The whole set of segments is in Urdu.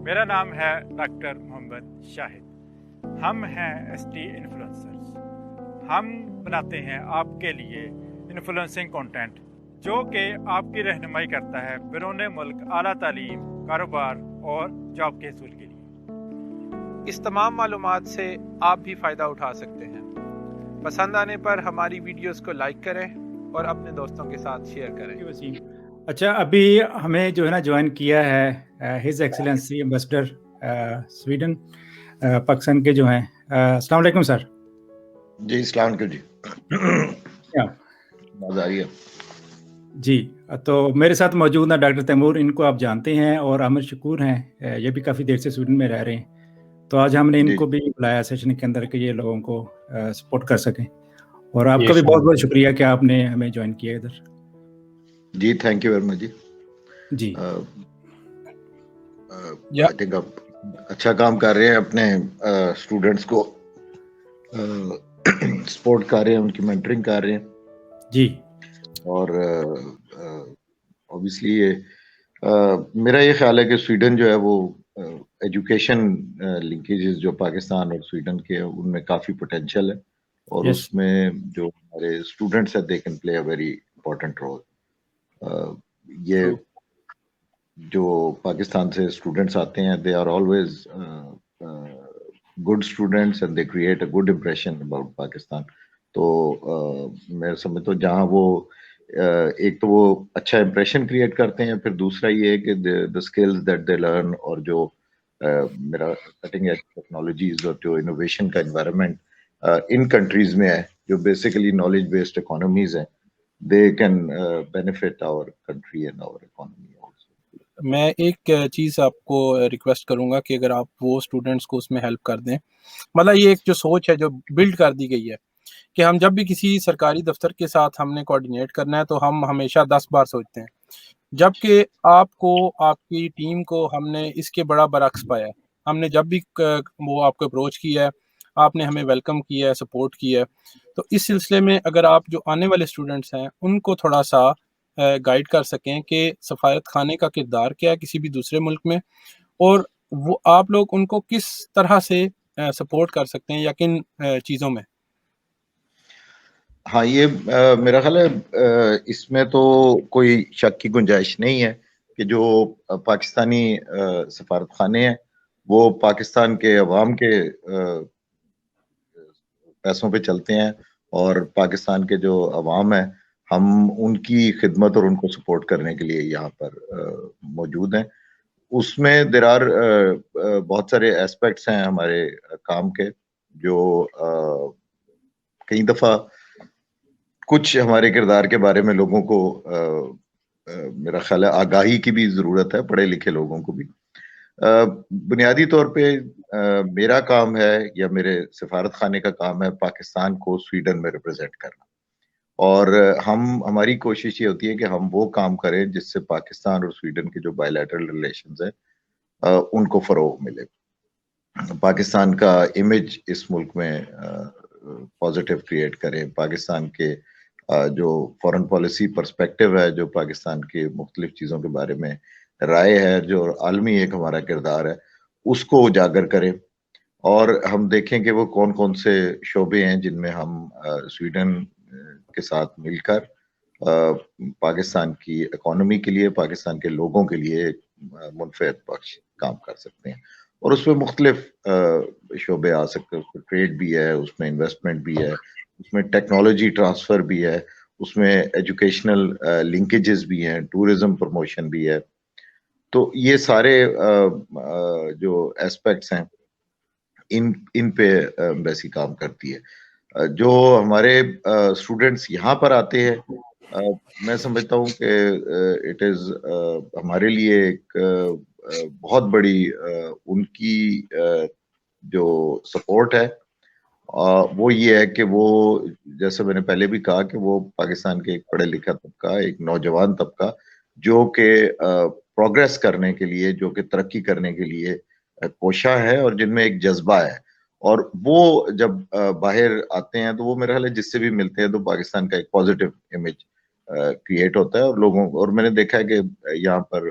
میرا نام ہے ڈاکٹر محمد شاہد. ہم ہیں ایس ٹی انفلوئنسرز. ہم بناتے ہیں آپ کے لیے انفلوئنسنگ کنٹینٹ جو کہ آپ کی رہنمائی کرتا ہے بیرون ملک اعلیٰ تعلیم، کاروبار اور جاب کے حصول کے لیے. اس تمام معلومات سے آپ بھی فائدہ اٹھا سکتے ہیں. پسند آنے پر ہماری ویڈیوز کو لائک کریں اور اپنے دوستوں کے ساتھ شیئر کریں. اچھا، ابھی ہمیں جو ہے نا جوائن کیا ہے his excellency ambassador Sweden Pakistan کے جو ہیں. السلام علیکم سر. جی السلام علیکم. جی آواز آ رہی ہے؟ جی، تو میرے ساتھ موجود ہیں ڈاکٹر تیمور. ان کو آپ جانتے ہیں اور عامر شکور ہیں، یہ بھی کافی دیر سے سویڈن میں رہ رہے ہیں. تو آج ہم نے ان کو بھی بلایا سیشن کے اندر کہ یہ لوگوں کو سپورٹ کر سکیں. اور آپ کا بھی بہت بہت شکریہ کہ آپ نے ہمیں جوائن کیا ادھر. جی تھینک یو ویری مچ. جی آئی تھنک آپ اچھا کام کر رہے ہیں، اپنے اسٹوڈنٹس کو سپورٹ کر رہے ہیں، ان کی مینٹرنگ کر رہے ہیں. جی. اور اوبیسلی یہ میرا یہ خیال ہے کہ سویڈن جو ہے وہ ایجوکیشن لنکیجز جو پاکستان اور سویڈن کے ان میں کافی پوٹینشیل ہے، اور اس میں جو ہمارے اسٹوڈنٹس ہیں they can play a very important role. یہ جو پاکستان سے اسٹوڈنٹس آتے ہیں they are always good students and they create a good impression about Pakistan. تو میں سمجھتا ہوں جہاں وہ ایک تو وہ اچھا امپریشن کریٹ کرتے ہیں، پھر دوسرا یہ ہے کہ the skills that they learn اور جو میرا کٹنگ ایج ٹیکنالوجیز اور جو انوویشن کا انوائرمنٹ ان کنٹریز میں ہے جو بیسیکلی نالج بیسڈ اکانومیز ہیں، they can benefit our country and our economy also. میں ایک چیز آپ کو ریکویسٹ کروں گا کہ اگر آپ وہ اسٹوڈنٹس کو اس میں ہیلپ کر دیں. مطلب یہ ایک جو سوچ ہے جو بلڈ کر دی گئی ہے کہ ہم جب بھی کسی سرکاری دفتر کے ساتھ ہم نے کوآرڈینیٹ کرنا ہے تو ہم ہمیشہ 10 بار سوچتے ہیں، جبکہ آپ کو، آپ کی ٹیم کو ہم نے اس کے بڑا برعکس پایا ہے. ہم نے جب بھی وہ آپ کو اپروچ کیا ہے، آپ نے ہمیں ویلکم کیا ہے، سپورٹ کیا ہے. تو اس سلسلے میں اگر آپ جو آنے والے اسٹوڈنٹس ہیں ان کو تھوڑا سا گائیڈ کر سکیں کہ سفارت خانے کا کردار کیا ہے کسی بھی دوسرے ملک میں، اور وہ آپ لوگ ان کو کس طرح سے سپورٹ کر سکتے ہیں یا کن چیزوں میں. ہاں، یہ میرا خیال ہے اس میں تو کوئی شک کی گنجائش نہیں ہے کہ جو پاکستانی سفارت خانے ہیں وہ پاکستان کے عوام کے پیسوں پہ چلتے ہیں، اور پاکستان کے جو عوام ہیں ہم ان کی خدمت اور ان کو سپورٹ کرنے کے لیے یہاں پر موجود ہیں. اس میں دیر آر بہت سارے ایسپیکٹس ہیں ہمارے کام کے جو کئی دفعہ کچھ ہمارے کردار کے بارے میں لوگوں کو میرا خیال ہے آگاہی کی بھی ضرورت ہے، پڑھے لکھے لوگوں کو بھی. بنیادی طور پہ میرا کام ہے یا میرے سفارت خانے کا کام ہے پاکستان کو سویڈن میں ریپرزینٹ کرنا، اور ہماری کوشش یہ ہوتی ہے کہ ہم وہ کام کریں جس سے پاکستان اور سویڈن کے جو بائی لیٹرل ریلیشنز ہیں ان کو فروغ ملے، پاکستان کا امیج اس ملک میں پازیٹیو کریٹ کریں، پاکستان کے جو فورن پالیسی پرسپیکٹیو ہے، جو پاکستان کے مختلف چیزوں کے بارے میں رائے ہے، جو عالمی ایک ہمارا کردار ہے، اس کو اجاگر کریں. اور ہم دیکھیں کہ وہ کون کون سے شعبے ہیں جن میں ہم سویڈن کے ساتھ مل کر پاکستان کی اکانومی کے لیے، پاکستان کے لوگوں کے لیے منفعت بخش کام کر سکتے ہیں. اور اس میں مختلف شعبے آ سکتے ہیں، اس میں ٹریڈ بھی ہے، اس میں انویسٹمنٹ بھی ہے، اس میں ٹیکنالوجی ٹرانسفر بھی ہے، اس میں ایجوکیشنل لنکیجز بھی ہیں، ٹورزم پروموشن بھی ہے. تو یہ سارے جو ایسپیکٹس ہیں ان پہ ایمبیسی کام کرتی ہے. جو ہمارے اسٹوڈنٹس یہاں پر آتے ہیں، میں سمجھتا ہوں کہ اٹ از ہمارے لیے ایک بہت بڑی ان کی جو سپورٹ ہے وہ یہ ہے کہ وہ، جیسے میں نے پہلے بھی کہا، کہ وہ پاکستان کے ایک پڑھے لکھا طبقہ، ایک نوجوان طبقہ جو کہ پروگریس کرنے کے لیے، جو کہ ترقی کرنے کے لیے کوشاں ہے، اور جن میں ایک جذبہ ہے. اور وہ جب باہر آتے ہیں تو وہ میرا خیال ہے جس سے بھی ملتے ہیں تو پاکستان کا ایک پازیٹیو امیج کریٹ ہوتا ہے، اور لوگوں، اور میں نے دیکھا ہے کہ یہاں پر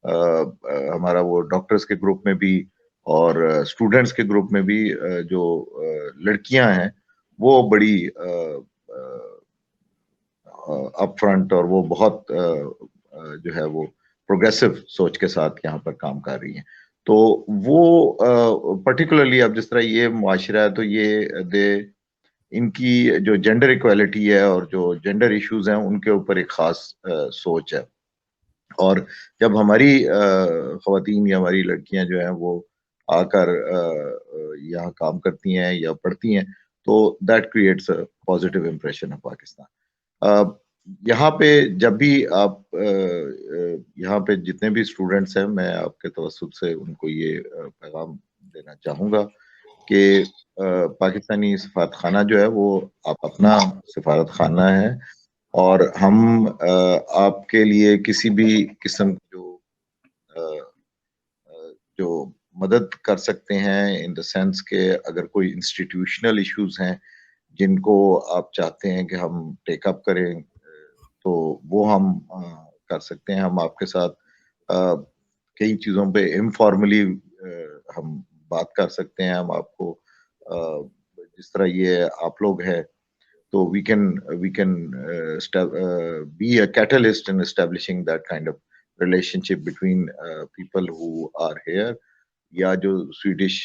ہمارا وہ ڈاکٹرز کے گروپ میں بھی اور اسٹوڈنٹس کے گروپ میں بھی جو لڑکیاں ہیں وہ بڑی اپ فرنٹ اور وہ بہت جو ہے وہ پروگریسو سوچ کے ساتھ یہاں پر کام کر رہی ہیں. تو وہ پرٹیکولرلی اب جس طرح یہ معاشرہ ہے تو یہ ان کی جو جینڈر ایکویلٹی ہے اور جو جینڈر ایشوز ہیں ان کے اوپر ایک خاص سوچ ہے. اور جب ہماری خواتین یا ہماری لڑکیاں جو ہیں وہ آ کر یہاں کام کرتی ہیں یا پڑھتی ہیں تو that creates a positive impression of Pakistan. یہاں پہ جب بھی آپ یہاں پہ جتنے بھی اسٹوڈنٹس ہیں میں آپ کے توسط سے ان کو یہ پیغام دینا چاہوں گا کہ پاکستانی سفارت خانہ جو ہے وہ آپ اپنا سفارت خانہ ہے اور ہم آپ کے لیے کسی بھی قسم جو مدد کر سکتے ہیں ان دا سینس کہ اگر کوئی انسٹیٹیوشنل ایشوز ہیں جن کو آپ چاہتے ہیں کہ ہم ٹیک اپ کریں تو وہ ہم کر سکتے ہیں. ہم آپ کے ساتھ کئی چیزوں پہ انفارملی ہم بات کر سکتے ہیں. ہم آپ کو جس طرح یہ آپ لوگ ہیں تو we can be a catalyst in establishing that kind of relationship between people who are here یا جو سویڈش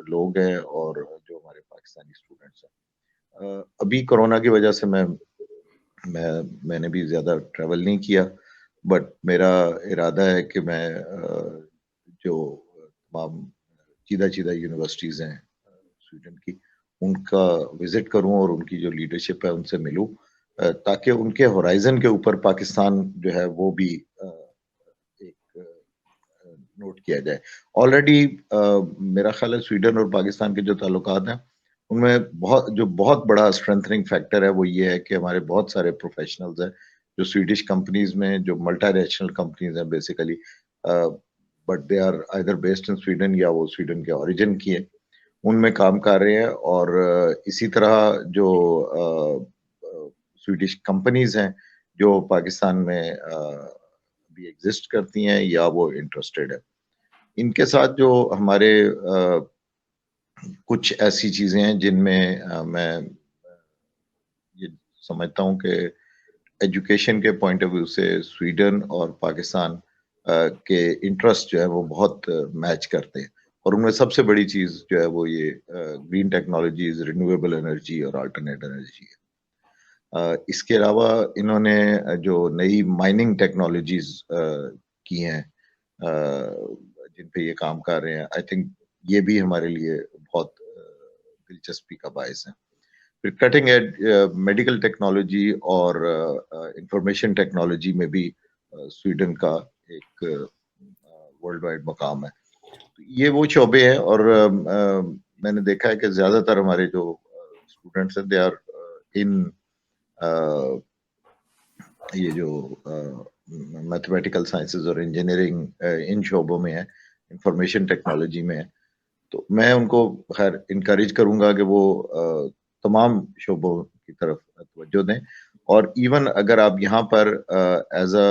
لوگ ہیں اور جو ہمارے پاکستانی اسٹوڈنٹس ہیں. ابھی کورونا کی وجہ سے میں نے بھی زیادہ ٹریول نہیں کیا بٹ میرا ارادہ ہے کہ میں جو تمام چیدہ یونیورسٹیز ہیں سویڈن کی ان کا وزٹ کروں اور ان کی جو لیڈرشپ ہے ان سے ملوں تاکہ ان کے ہورائزن کے اوپر پاکستان جو ہے وہ بھی ایک نوٹ کیا جائے. آلریڈی میرا خیال ہے سویڈن اور پاکستان کے جو تعلقات ہیں ان میں بہت بڑا اسٹرینتھنگ فیکٹر ہے وہ یہ ہے کہ ہمارے بہت سارے پروفیشنلز ہیں جو سویڈش کمپنیز میں جو ملٹی نیشنل کمپنیز ہیں basically but they are either based in Sweden یا وہ سویڈن کے اوریجن کی ہیں ان میں کام کر رہے ہیں. اور اسی طرح جو سویڈش کمپنیز ہیں جو پاکستان میں بھی ایگزسٹ کرتی ہیں یا وہ انٹرسٹڈ ہے ان کے ساتھ جو ہمارے کچھ ایسی چیزیں ہیں جن میں میں یہ سمجھتا ہوں کہ ایجوکیشن کے پوائنٹ آف ویو سے سویڈن اور پاکستان کے انٹرسٹ جو ہے وہ بہت میچ کرتے ہیں اور ان میں سب سے بڑی چیز جو ہے وہ یہ گرین ٹیکنالوجیز رینیویبل انرجی اور آلٹرنیٹ انرجی ہے. اس کے علاوہ انہوں نے جو نئی مائننگ ٹیکنالوجیز کی ہیں جن پہ یہ کام کر رہے ہیں آئی تھنک یہ بھی ہمارے لیے بہت دلچسپی کا باعث ہے. پھر کٹنگ ایج میڈیکل ٹیکنالوجی اور انفارمیشن ٹیکنالوجی میں بھی سویڈن کا ایک ورلڈ وائڈ مقام ہے. یہ وہ شعبے ہیں اور میں نے دیکھا ہے کہ زیادہ تر ہمارے جو اسٹوڈنٹس ہیں دے آر ان یہ جو میتھمیٹیکل سائنسز اور انجینئرنگ ان شعبوں میں ہے انفارمیشن ٹیکنالوجی میں ہے تو میں ان کو خیر انکریج کروں گا کہ وہ تمام شعبوں کی طرف توجہ دیں. اور ایون اگر آپ یہاں پر ایز اے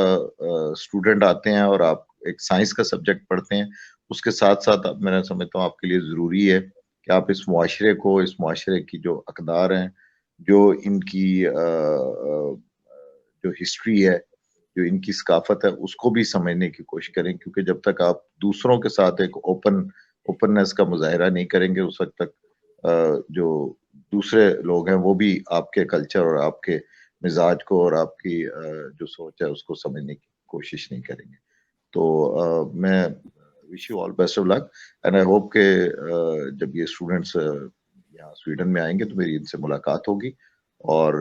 اسٹوڈنٹ آتے ہیں اور آپ ایک سائنس کا سبجیکٹ پڑھتے ہیں اس کے ساتھ ساتھ میں سمجھتا ہوں آپ کے لیے ضروری ہے کہ آپ اس معاشرے کو اس معاشرے کی جو اقدار ہیں جو ان کی جو ہسٹری ہے جو ان کی ثقافت ہے اس کو بھی سمجھنے کی کوشش کریں کیونکہ جب تک آپ دوسروں کے ساتھ ایک اوپننس کا مظاہرہ نہیں کریں گے اس وقت تک جو دوسرے لوگ ہیں وہ بھی آپ کے کلچر اور آپ کے مزاج کو اور آپ کی جو سوچ ہے اس کو سمجھنے کی کوشش نہیں کریں گے. تو میں wish you all best of luck and I hope کہ جب یہ اسٹوڈنٹس یہاں سویڈن میں آئیں گے تو میری ان سے ملاقات ہوگی اور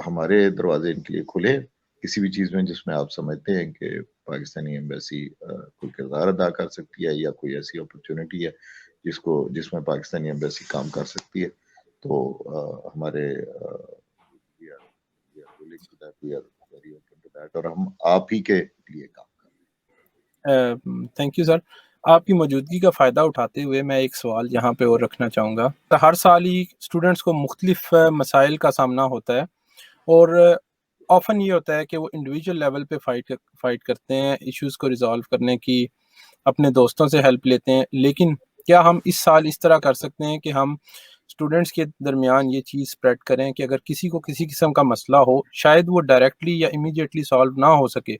ہمارے دروازے ان کے لیے کھلے کسی بھی چیز میں جس میں آپ سمجھتے ہیں کہ پاکستانی ایمبیسی کوئی کردار ادا کر سکتی ہے یا کوئی ایسی اپرچونٹی ہے جس میں پاکستانی ایمبیسی کام کر سکتی ہے تو ہمارے اور ہم آپ ہی کے لیے کام کریں. Thank you sir. آپ کی موجودگی کا فائدہ اٹھاتے ہوئے میں ایک سوال یہاں پہ اور رکھنا چاہوں گا. ہر سال ہی اسٹوڈنٹس کو مختلف مسائل کا سامنا ہوتا ہے اور آفن یہ ہوتا ہے کہ وہ انڈیویجول لیول پہ فائٹ کرتے ہیں، ایشوز کو ریزالو کرنے کی اپنے دوستوں سے ہیلپ لیتے ہیں، لیکن کیا ہم اس سال اس طرح کر سکتے ہیں کہ ہم اسٹوڈنٹس کے درمیان یہ چیز اسپریڈ کریں کہ اگر کسی کو کسی قسم کا مسئلہ ہو، شاید وہ ڈائریکٹلی یا امیڈیٹلی سالو نہ ہو سکے،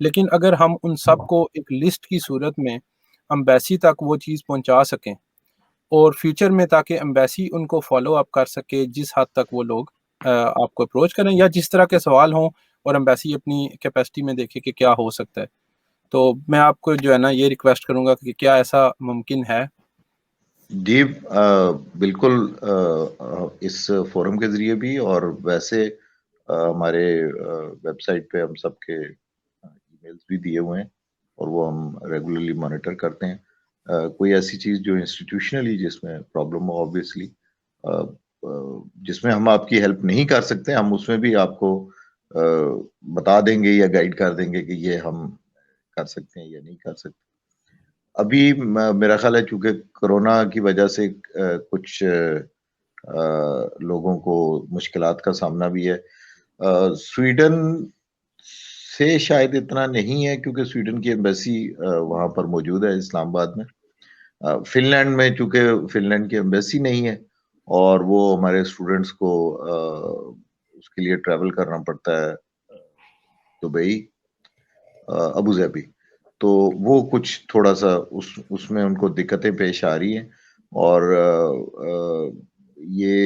لیکن اگر ہم ان سب کو ایک لسٹ کی صورت میں امبیسی تک وہ چیز پہنچا سکیں اور فیوچر میں تاکہ امبیسی ان کو فالو اپ کر سکے جس حد تک وہ لوگ آپ کو اپروچ کریں یا جس طرح کے سوال ہوں، اور امبیسی اپنی کیپیسٹی میں دیکھے کہ کیا ہو سکتا ہے. تو میں آپ کو جو ہے نا یہ ریکویسٹ کروں گا کہ کیا ایسا ممکن ہے؟ جی بالکل، اس فورم کے ذریعے بھی اور ویسے ہمارے ویب سائٹ پہ ہم سب کے ای میلز بھی دیے ہوئے ہیں اور وہ ہم ریگولرلی مانیٹر کرتے ہیں. کوئی ایسی چیز جو انسٹیٹیوشنلی جس میں پرابلم ہو، آبویسلی جس میں ہم آپ کی ہیلپ نہیں کر سکتے، ہم اس میں بھی آپ کو بتا دیں گے یا گائیڈ کر دیں گے کہ یہ ہم کر سکتے ہیں یا نہیں کر سکتے. ابھی میرا خیال ہے چونکہ کرونا کی وجہ سے کچھ لوگوں کو مشکلات کا سامنا بھی ہے. سویڈن سے شاید اتنا نہیں ہے کیونکہ سویڈن کی ایمبیسی وہاں پر موجود ہے اسلام آباد میں. فن لینڈ میں چونکہ فن لینڈ کی ایمبیسی نہیں ہے اور وہ ہمارے اسٹوڈنٹس کو اس کے لیے ٹریول کرنا پڑتا ہے دبئی، ابوظہبی، تو وہ کچھ تھوڑا سا اس میں ان کو دقتیں پیش آ رہی ہیں. اور یہ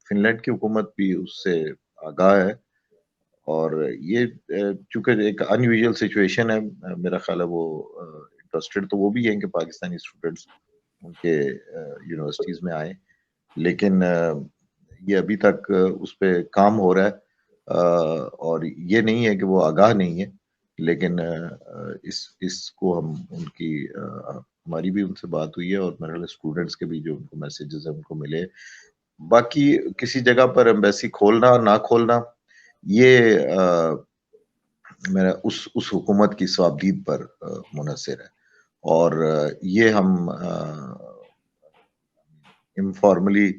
فن لینڈ کی حکومت بھی اس سے آگاہ ہے اور یہ چونکہ ایک ان یوزول سچویشن ہے، میرا خیال ہے وہ انٹرسٹڈ تو وہ بھی ہیں کہ پاکستانی اسٹوڈنٹس ان کے یونیورسٹیز میں آئیں، لیکن یہ ابھی تک اس پہ کام ہو رہا ہے اور یہ نہیں ہے کہ وہ آگاہ نہیں ہے، لیکن اس کو ہم ان کی ہماری بھی ان سے بات ہوئی ہے اور میرے خیال اسٹوڈنٹس کے بھی جو ان کو میسیجز ہیں ان کو ملے. باقی کسی جگہ پر ایمبیسی کھولنا نہ کھولنا یہ میرا اس حکومت کی صوابدید پر منحصر ہے اور یہ ہم انفارملی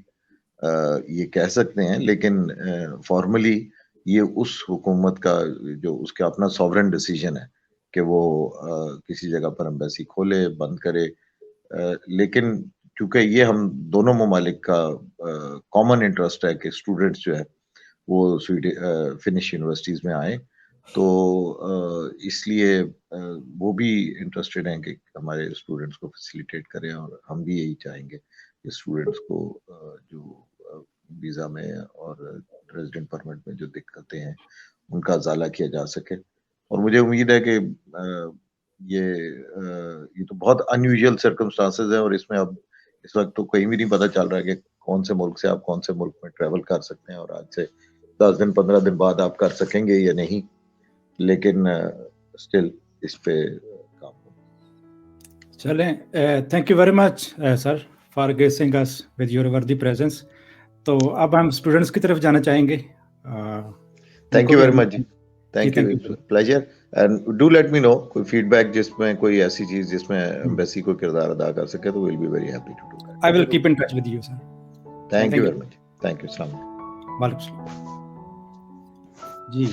یہ کہہ سکتے ہیں، لیکن فارملی یہ اس حکومت کا جو اس کا اپنا سوورن ڈیسیجن ہے کہ وہ کسی جگہ پر ایمبیسی کھولے بند کرے. لیکن چونکہ یہ ہم دونوں ممالک کا کامن انٹرسٹ ہے کہ اسٹوڈنٹس جو ہے وہ فنش یونیورسٹیز میں آئیں، تو اس لیے وہ بھی انٹرسٹڈ ہیں کہ ہمارے اسٹوڈنٹس کو فیسیلیٹیٹ کریں اور ہم بھی یہی چاہیں گے کہ اسٹوڈنٹس کو جو ویزا میں اور ریزیڈنٹ پرمٹ میں جو دقتیں ہیں ان کا ازالہ کیا جا سکے. اور مجھے امید ہے کہ یہ تو بہت ان یوزول سرکمسٹانسز ہیں اور اس میں اب اس وقت تو کہیں بھی نہیں پتہ چل رہا ہے کہ کون سے ملک سے آپ کون سے ملک میں ٹریول کر سکتے ہیں اور آج سے 10 دن 15 دن بعد آپ کر سکیں گے یا نہیں، لیکن اسٹل اس پہ کام ہو. چلیں، thank you very much sir for gracing us with your worthy presence. تو اب ہم اسٹوڈنٹس کی طرف جانا چاہیں گے. تھینک یو ویری مچ جی، thank you, pleasure. And do let me know کوئی فیڈ بیک جس میں کوئی ایسی چیز جس میں ایمبیسی کو کردار ادا کر سکے تو we'll be very happy to do that. I will keep in touch with you sir. Thank you very much. Thank you. السلام علیکم. وعلیکم السلام. جی